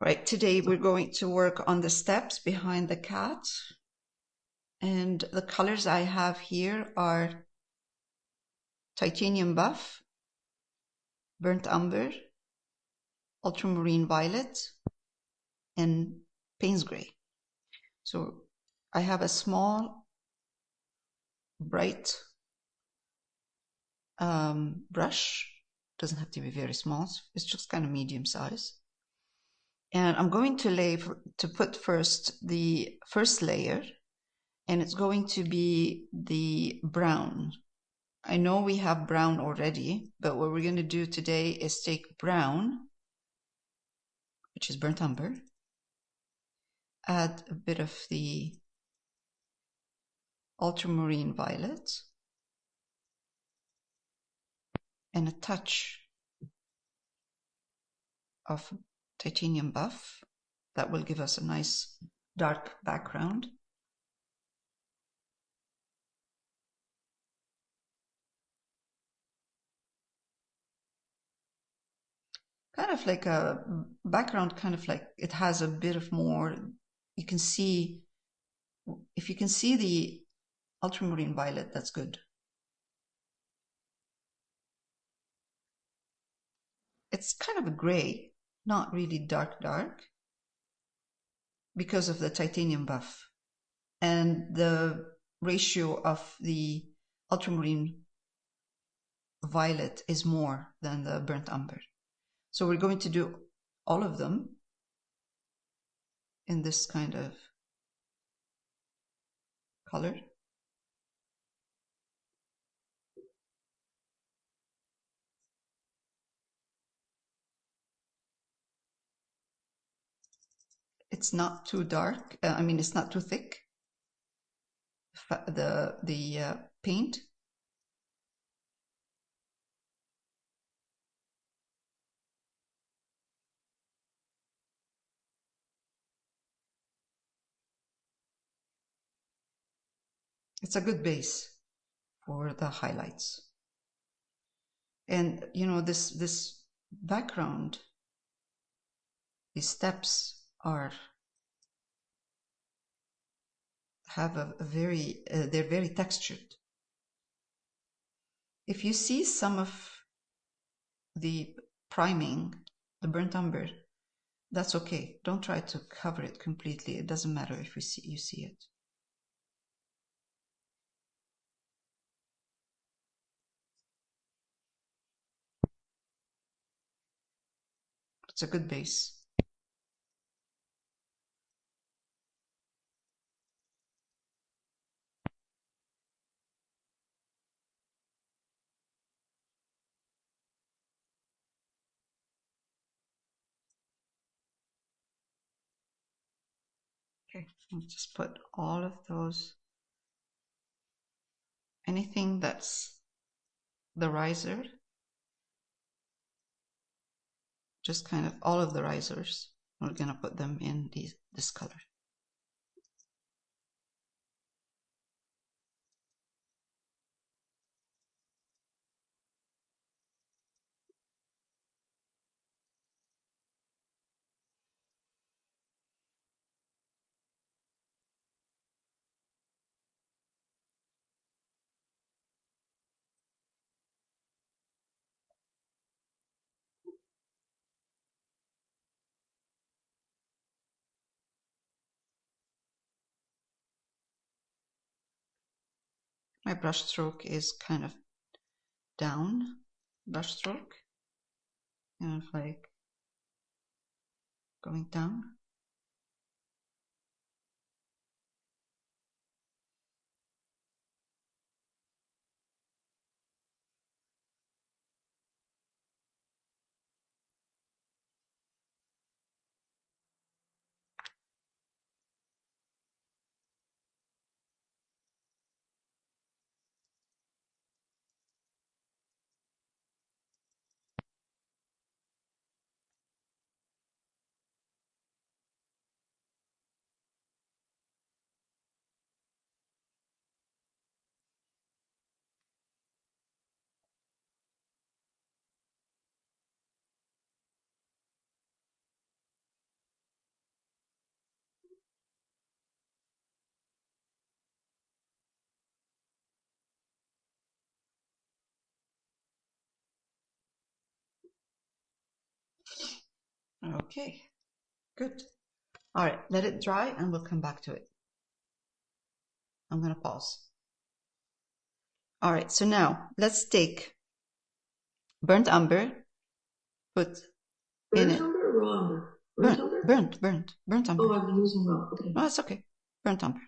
Right, today we're going to work on the steps behind the cat. And the colors I have here are titanium buff, burnt umber, ultramarine violet, and Payne's gray. So I have a small, bright brush. Doesn't have to be very small. It's just kind of medium size. And I'm going to put first the first layer, and it's going to be the brown. I know we have brown already, but what we're going to do today is take brown, which is burnt umber, add a bit of the ultramarine violet, and a touch of titanium buff. That will give us a nice dark background. Kind of like a background, kind of like it has a bit of more, you can see, if you can see the ultramarine violet, that's good. It's kind of a gray, not really dark, because of the titanium buff. And the ratio of the ultramarine violet is more than the burnt umber. So we're going to do all of them in this kind of color. It's not too dark. It's not too thick. The paint. It's a good base for the highlights. And you know, this background, these steps have a very they're very textured. If you see some of the priming, the burnt umber, that's okay. Don't try to cover it completely. It doesn't matter if you see it. It's a good base. Okay, I'll just put all of those, anything that's the riser, just kind of all of the risers, we're gonna put them in this color. My brush stroke is kind of down brush stroke, kind of like going down. Okay, good. All right, let it dry and we'll come back to it. I'm going to pause. All right, so now let's take burnt umber, put in it. Burnt umber or raw umber? Burnt umber. Oh, I've been using raw. Okay. No, it's okay. Burnt umber.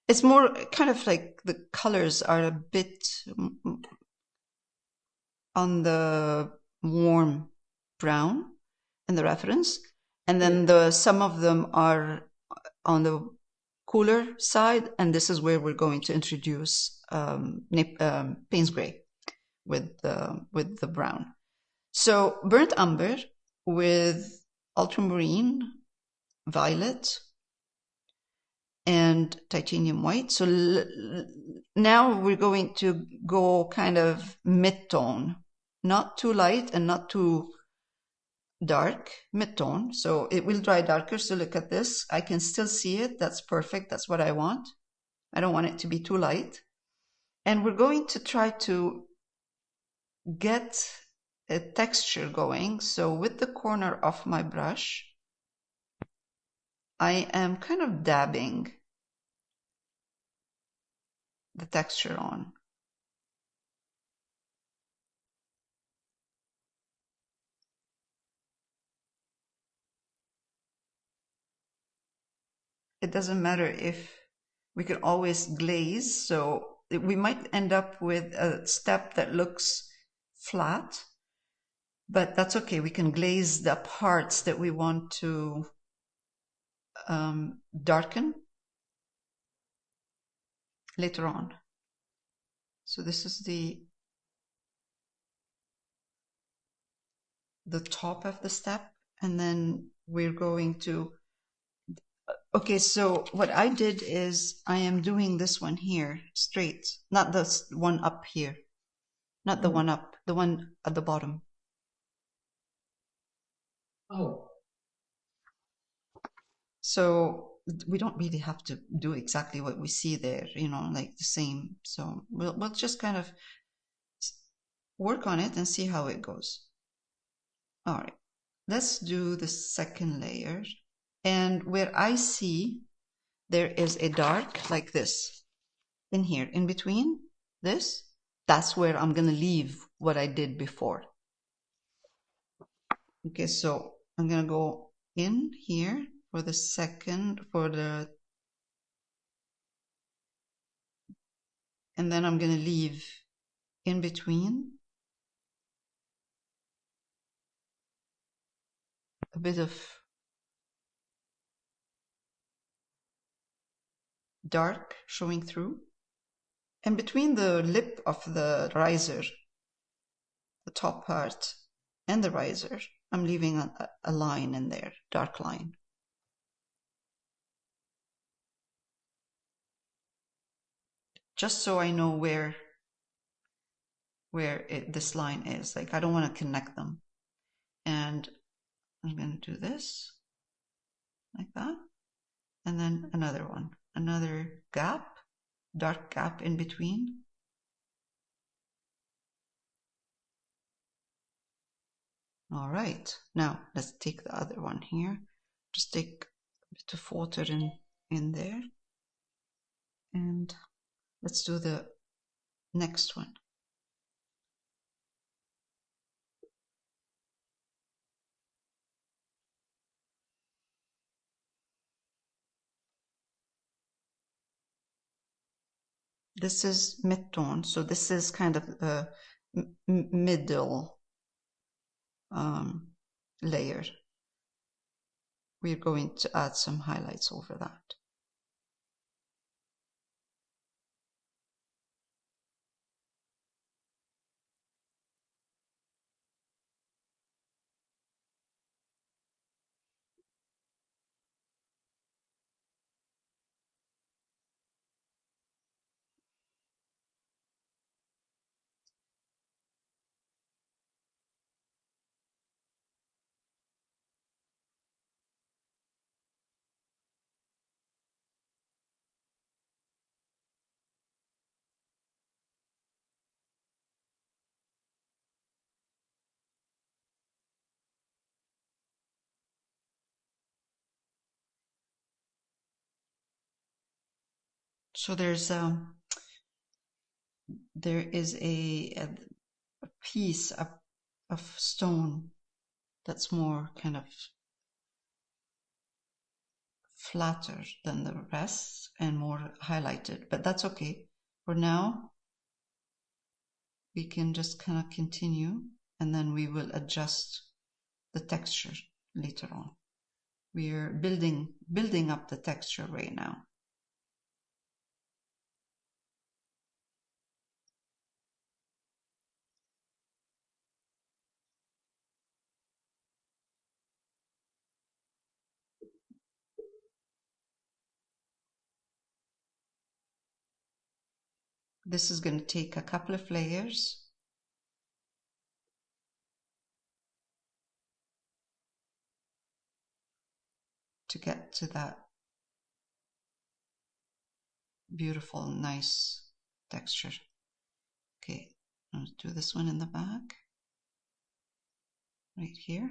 It's more kind of like the colors are a bit on the warm brown in the reference, and then some of them are on the cooler side, and this is where we're going to introduce Payne's gray with the brown. So burnt umber with ultramarine violet and titanium white. So now we're going to go kind of mid-tone, not too light and not too dark, mid-tone. So it will dry darker. So look at this. I can still see it. That's perfect. That's what I want. I don't want it to be too light. And we're going to try to get a texture going. So with the corner of my brush, I am kind of dabbing the texture on. It doesn't matter if we can always glaze, so we might end up with a step that looks flat, but that's okay. We can glaze the parts that we want to darken later on. So this is the top of the step, and then we're going to, okay, so what I did is I am doing this one here straight, not this one up here, not the one up, the one at the bottom. Oh. So we don't really have to do exactly what we see there, you know, like the same. So we'll just kind of work on it and see how it goes. All right, let's do the second layer. And where I see there is a dark like this in here, in between this, that's where I'm going to leave what I did before. Okay, so I'm going to go in here for the second, and then I'm going to leave in between a bit of dark showing through. And between the lip of the riser, the top part, and the riser, I'm leaving a line in there, dark line. Just so I know where this line is. Like, I don't want to connect them. And I'm going to do this, like that. And then another one, another gap, dark gap in between. All right, now let's take the other one here. Just take a bit of water in there. And let's do the next one. This is mid-tone, so this is kind of a middle layer. We're going to add some highlights over that. So there is a piece of stone that's more kind of flatter than the rest and more highlighted, but that's okay. For now, we can just kind of continue, and then we will adjust the texture later on. We are building up the texture right now. This is going to take a couple of layers to get to that beautiful, nice texture. Okay, I'll do this one in the back, right here.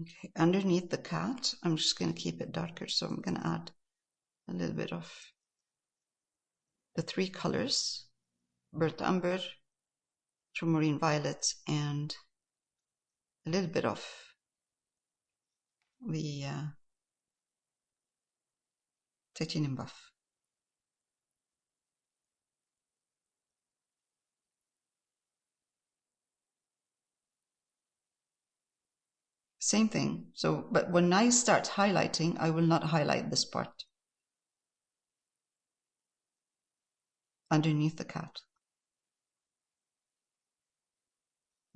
Okay, underneath the cat, I'm just going to keep it darker, so I'm going to add a little bit of the three colors, burnt umber, ultramarine violet, and a little bit of the titanium buff. Same thing. So, but when I start highlighting, I will not highlight this part underneath the cat.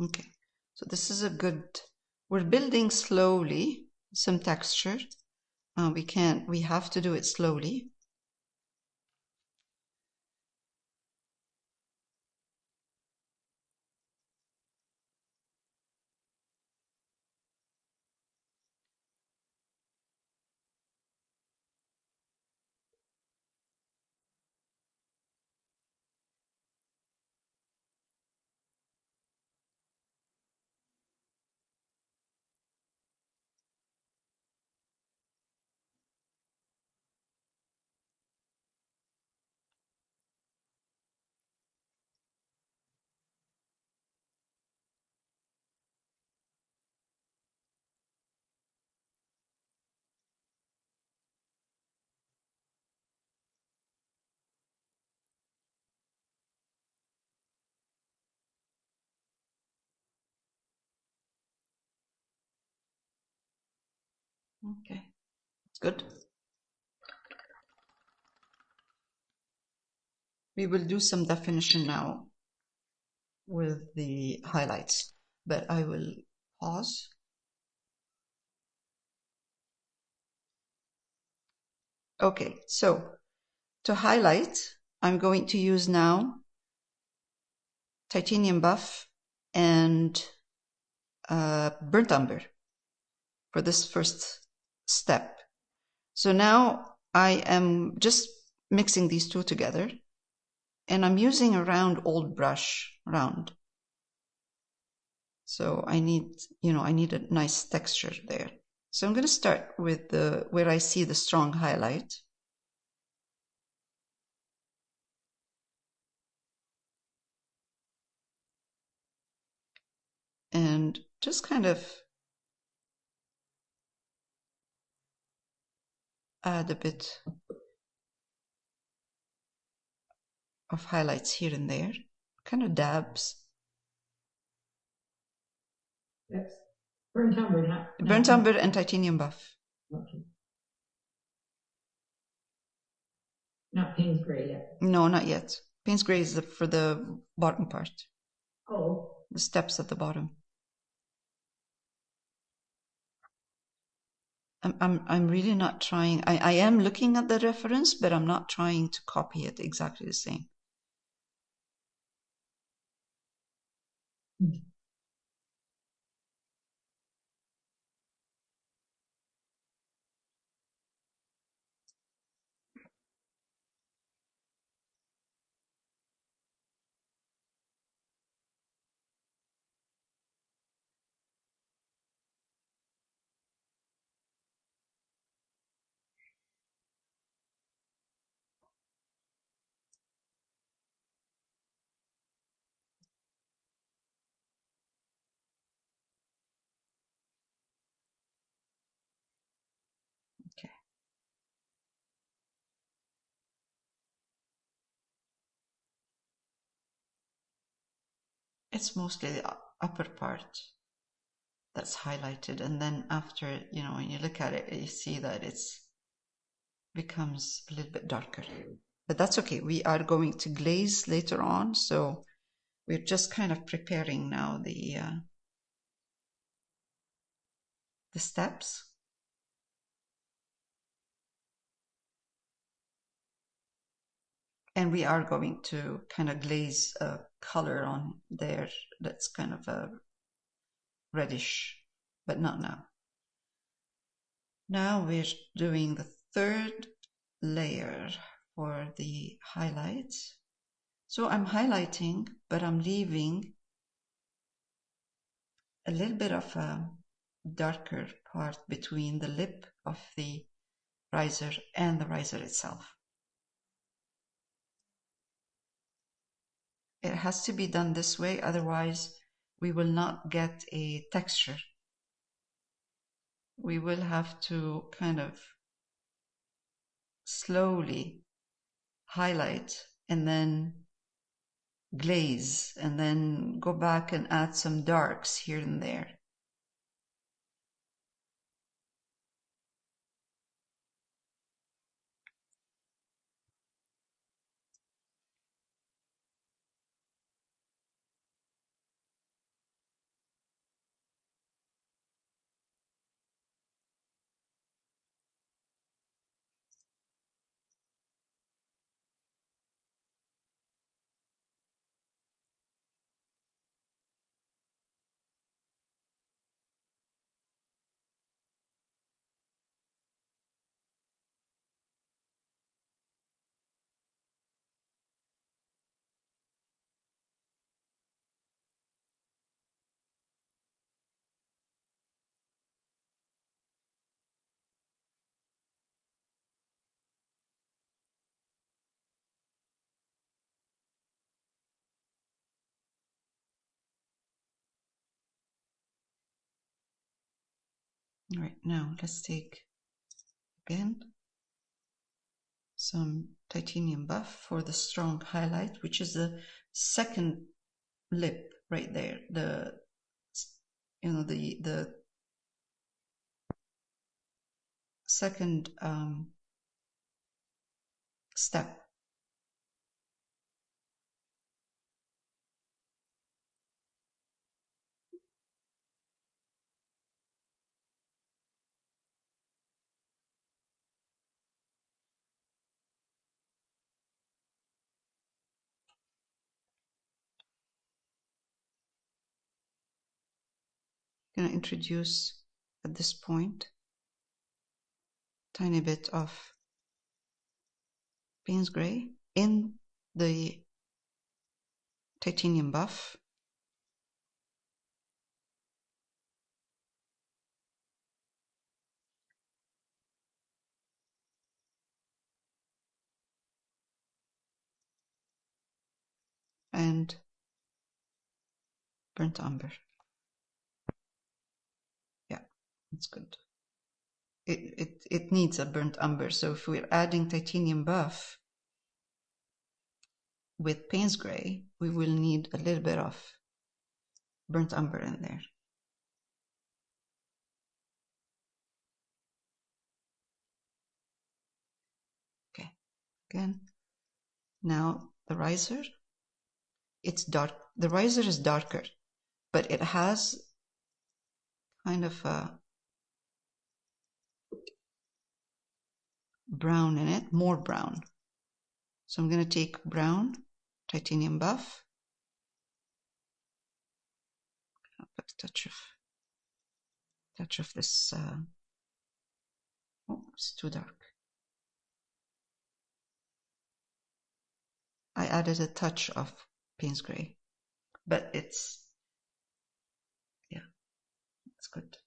Okay, so this is a good, we're building slowly some texture. We have to do it slowly. Okay, it's good. We will do some definition now with the highlights, but I will pause. Okay, so to highlight, I'm going to use now titanium buff and burnt umber for this first step. So now I am just mixing these two together, and I'm using a round old brush, round. So I need, I need a nice texture there. So I'm going to start with where I see the strong highlight. And just kind of add a bit of highlights here and there, kind of dabs. That's burnt umber, Burnt umber and titanium buff. Okay. Not Payne's gray yet. No, not yet. Payne's gray is for the bottom part. Oh. The steps at the bottom. I'm really not trying. I am looking at the reference, but I'm not trying to copy it exactly the same. Okay. It's mostly the upper part that's highlighted, and then after, when you look at it, you see that it's becomes a little bit darker. But that's okay. We are going to glaze later on, so we're just kind of preparing now the steps. And we are going to kind of glaze a color on there that's kind of a reddish, but not now. Now we're doing the third layer for the highlights. So I'm highlighting, but I'm leaving a little bit of a darker part between the lip of the riser and the riser itself. It has to be done this way, otherwise we will not get a texture. We will have to kind of slowly highlight and then glaze and then go back and add some darks here and there. All right, now let's take again some titanium buff for the strong highlight, which is the second lip right there. The second step. I'm going to introduce at this point tiny bit of Payne's Gray in the titanium buff. And burnt umber. Yeah, it's good. It needs a burnt umber. So if we're adding titanium buff with Payne's Gray, we will need a little bit of burnt umber in there. Okay, again. Now the riser, it's dark. The riser is darker, but it has kind of a brown in it, more brown. So I'm going to take brown, titanium buff, I'll put a touch of this, oh, it's too dark. I added a touch of Payne's Gray, but it's, yeah, it's good.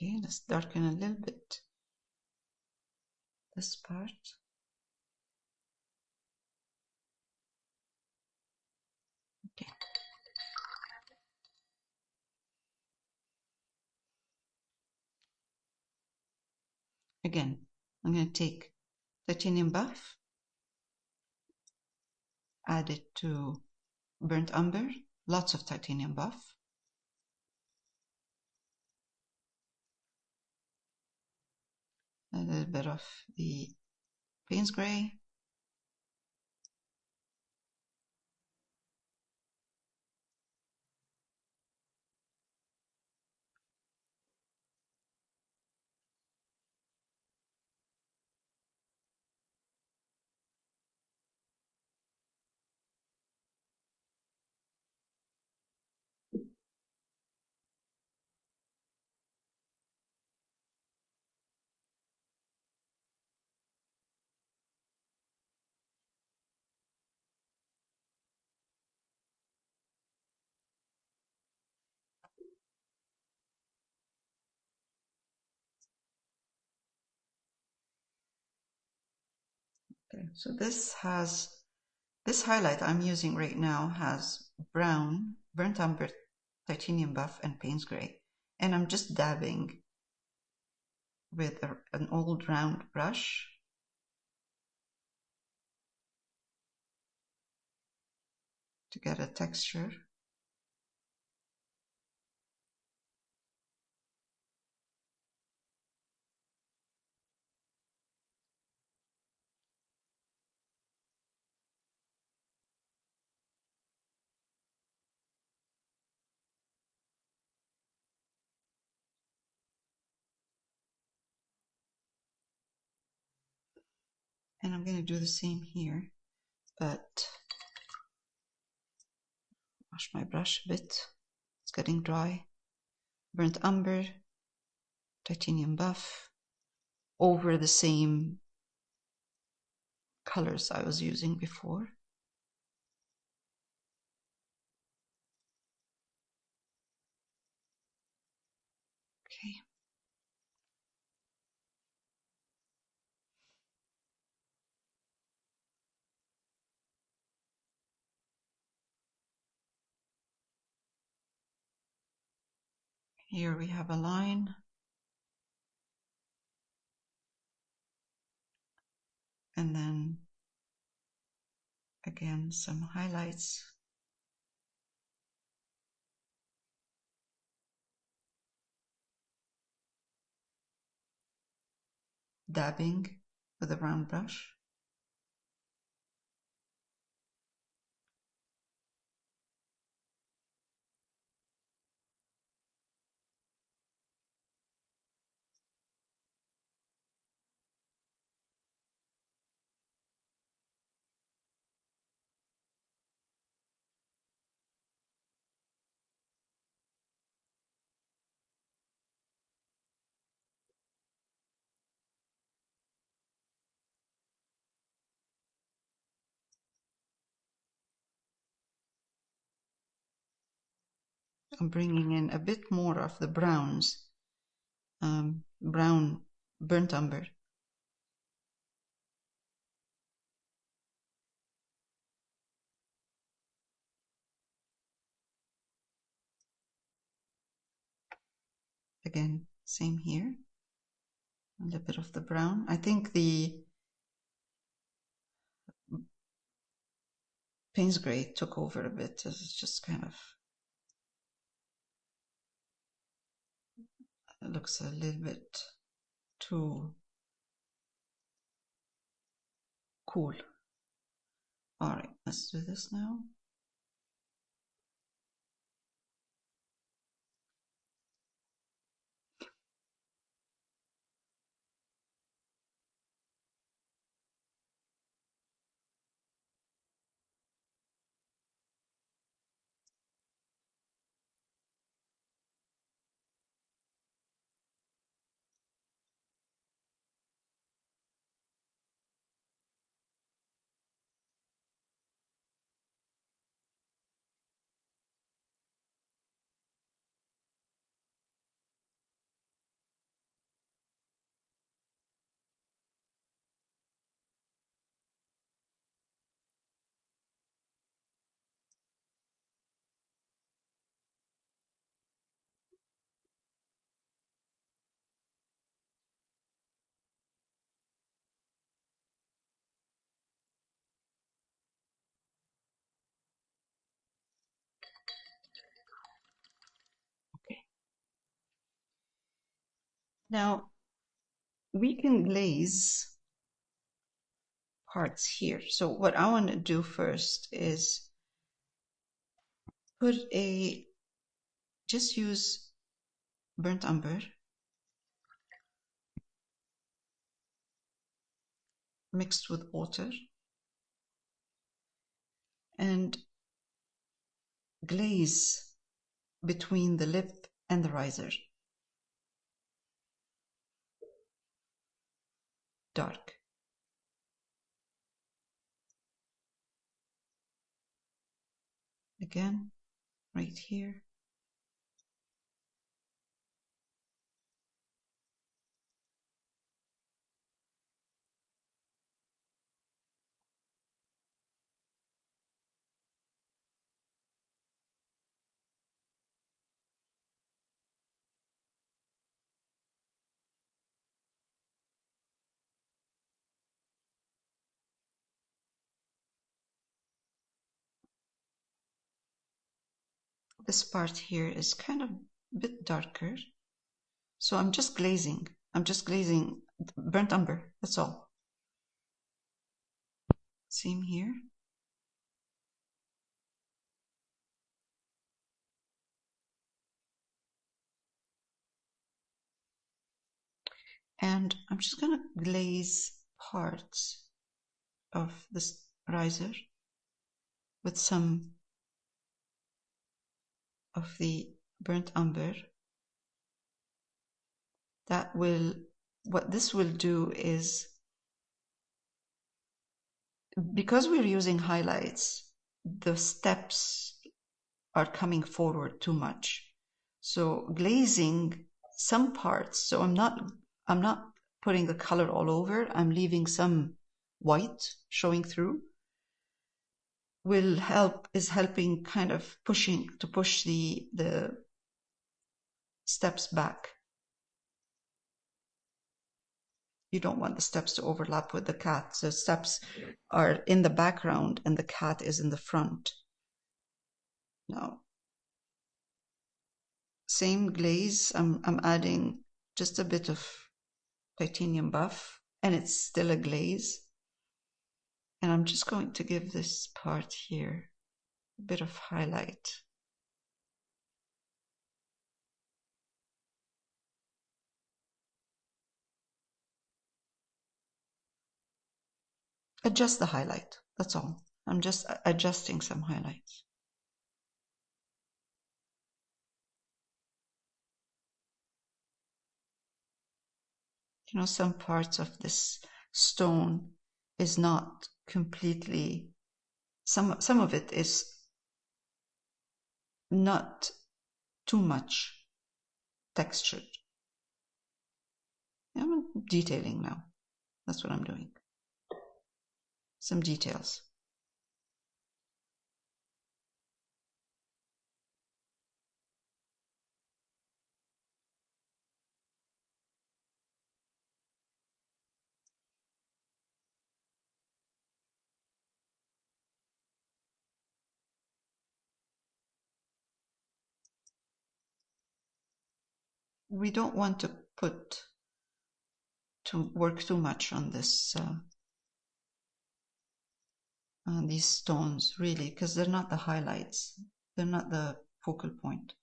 Okay, let's darken a little bit this part. Okay. Again, I'm going to take titanium buff, add it to burnt umber, lots of titanium buff. A little bit of the Payne's Gray. Okay, so this highlight I'm using right now has brown, burnt umber, titanium buff, and Payne's Gray. And I'm just dabbing with an old round brush to get a texture. And I'm going to do the same here, but wash my brush a bit. It's getting dry. Burnt umber, titanium buff, over the same colors I was using before. Okay. Here we have a line. And then again, some highlights. dabbing with a round brush. I'm bringing in a bit more of the browns, brown burnt umber. Again, same here. A little bit of the brown. I think the Payne's Gray took over a bit. It's just kind of, it looks a little bit too cool. All right, let's do this now. Okay. Now we can glaze parts here. So what I want to do first is just use burnt umber mixed with water and glaze between the lip and the riser. Dark. Again, right here. This part here is kind of a bit darker. So I'm just glazing. I'm just glazing burnt umber, that's all. Same here. And I'm just gonna glaze parts of this riser with some of the burnt umber. What this will do is, because we're using highlights, the steps are coming forward too much. So glazing some parts, so I'm not putting the color all over, I'm leaving some white showing through, is helping kind of push the steps back. You don't want the steps to overlap with the cat. So steps are in the background and the cat is in the front. Now, same glaze, I'm adding just a bit of titanium buff and it's still a glaze. And I'm just going to give this part here a bit of highlight. Adjust the highlight, that's all. I'm just adjusting some highlights. You know, some parts of this stone is not completely, some of it is not too much textured. I'm detailing now. That's what I'm doing. Some details. We don't want to work too much on this, on these stones, really, because they're not the highlights. They're not the focal point.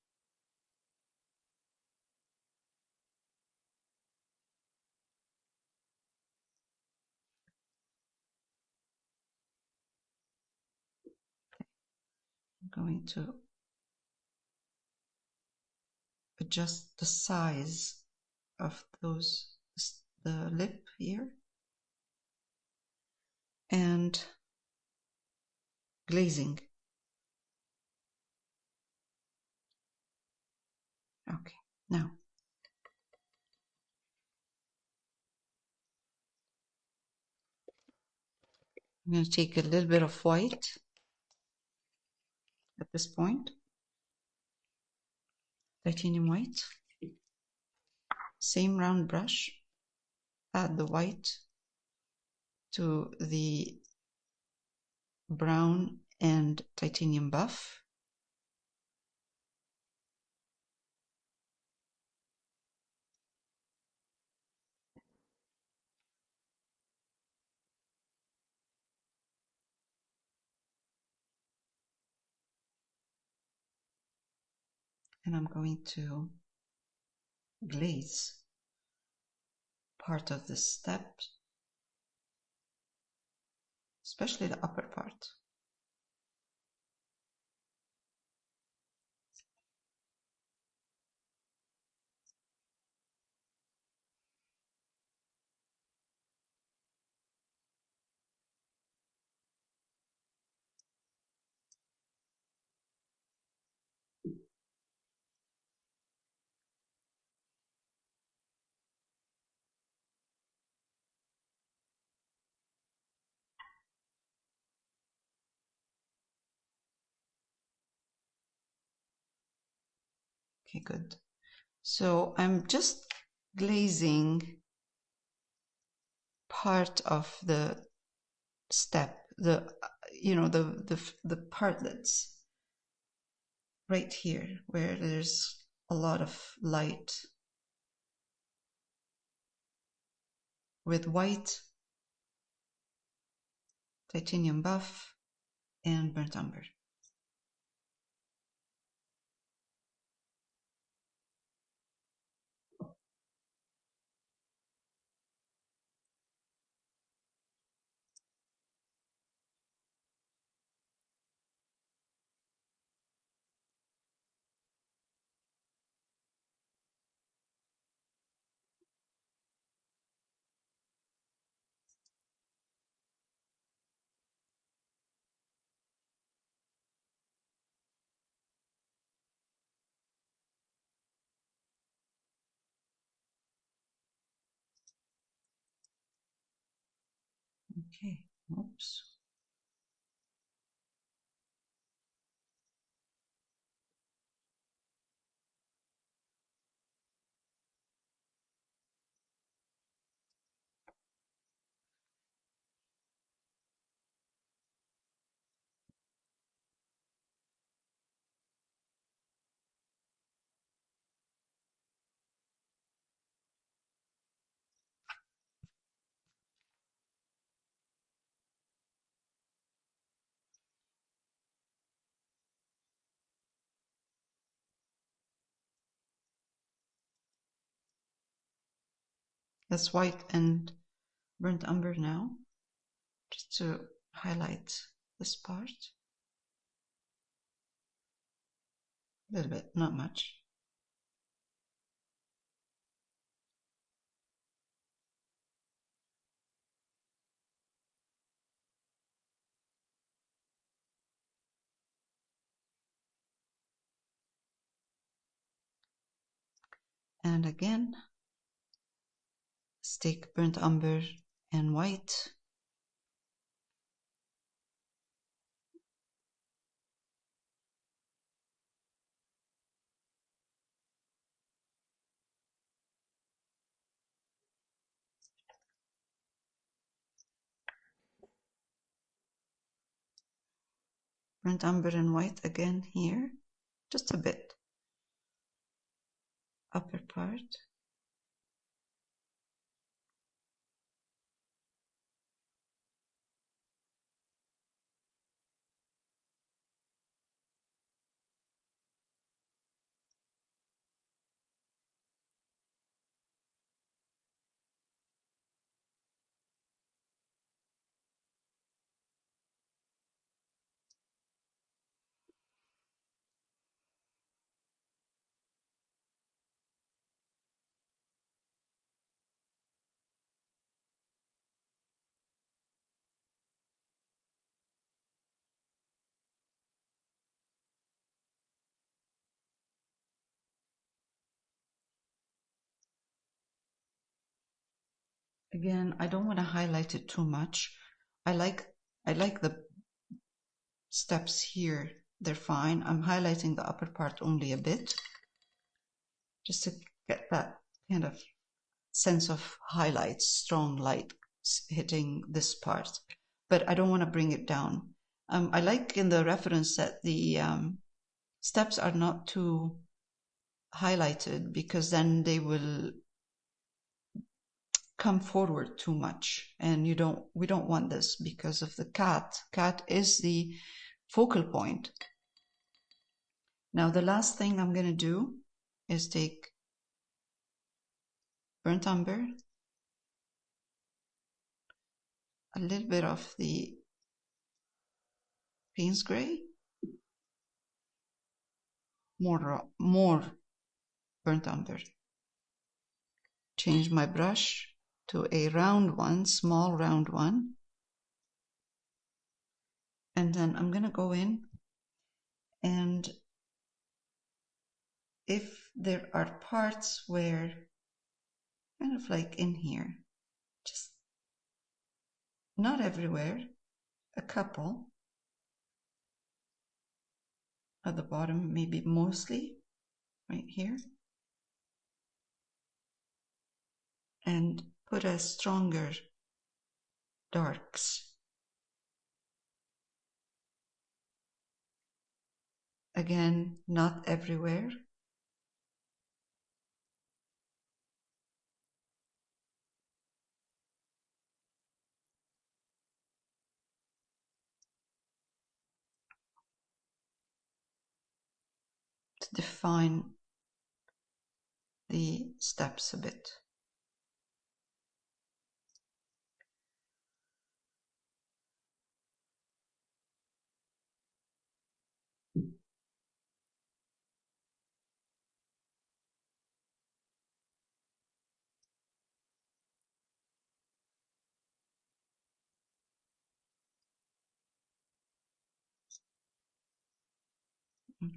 I'm going to adjust the size of those, the lip here, and glazing. Okay, now I'm going to take a little bit of white at this point, titanium white, same round brush, add the white to the brown and titanium buff. And I'm going to glaze part of the step, especially the upper part. Okay, good. So I'm just glazing part of the step, the the part that's right here where there's a lot of light, with white, titanium buff, and burnt umber. Okay, oops. That's white and burnt umber now, just to highlight this part. A little bit, not much. And again, stick burnt umber and white. Burnt umber and white again here, just a bit. Upper part. Again, I don't want to highlight it too much. I like the steps here. They're fine. I'm highlighting the upper part only a bit, just to get that kind of sense of highlights, strong light hitting this part. But I don't want to bring it down. I like in the reference that the steps are not too highlighted, because then they will come forward too much, and we don't want this because of the cat. Cat is the focal point. Now the last thing I'm going to do is take burnt umber, a little bit of the Payne's gray, more burnt umber. Change my brush to a round one, small round one. And then I'm going to go in, and if there are parts where, kind of like in here, just not everywhere, a couple at the bottom, maybe mostly right here, and put a stronger darks. Again, not everywhere. To define the steps a bit.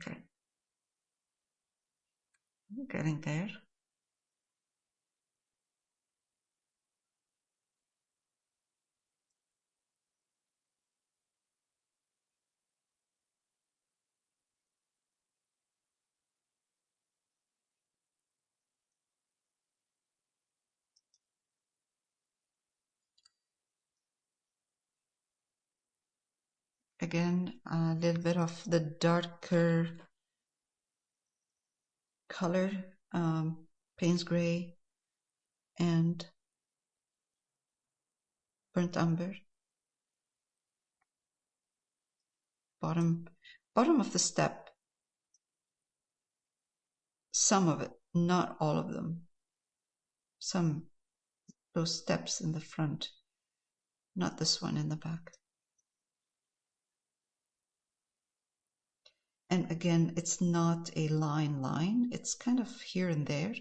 Okay, getting there. Again, a little bit of the darker color, Payne's gray and burnt umber. Bottom of the step. Some of it, not all of them. Some those steps in the front, not this one in the back. And again, it's not a line, it's kind of here and there.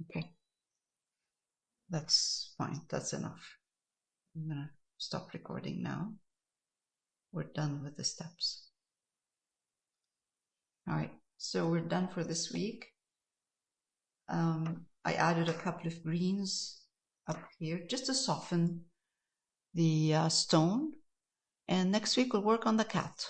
Okay, that's fine, that's enough. I'm gonna stop recording now. We're done with the steps. All right, so we're done for this week. I added a couple of greens up here just to soften the stone. And next week we'll work on the cat.